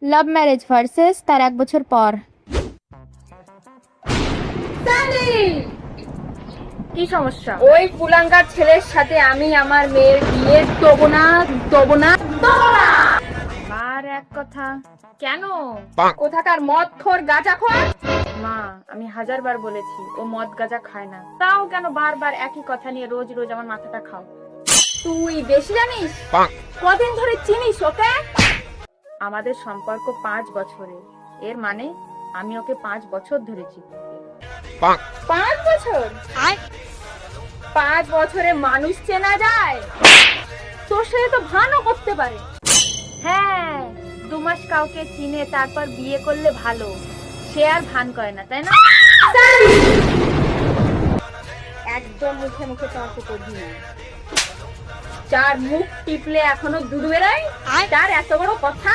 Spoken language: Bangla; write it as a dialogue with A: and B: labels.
A: লাভ ম্যারেজ ভার্সেস তার 1 বছর পর।
B: কি সমস্যা? ওই কুলাঙ্গার ছেলের সাথে আমি আমার মেয়ের বিয়ে দেবো না, দেবো না, দেবো না। আর এক কথা কেন? কোথাকার মদ খোর গাঁজা খোর। মা, আমি 1000বার বলেছি ও মদ গাঁজা খায় না, তাও কেন বারবার একই কথা নিয়ে রোজ রোজ আমার মাথাটা খাও? তুই বেশি জানিস। কদিন ধরে চিনিস ওকে? আমাদের সম্পর্ক 5 বছরের। এর মানে আমি ওকে 5 বছর ধরে চিনি। 5 বছর? 5 বছরে মানুষ চেনা যায়? তো সে তো ভানও করতে পারে। হ্যাঁ, 2 মাস কাউকে চিনে তারপর বিয়ে করলে ভালো, সে আর ভান করে না, তাই না? একদম মুখে মুখে তর্ক করবি না। যার মুখ টিপলে এখনো দুধ বেরোয়, তার এত বড় কথা।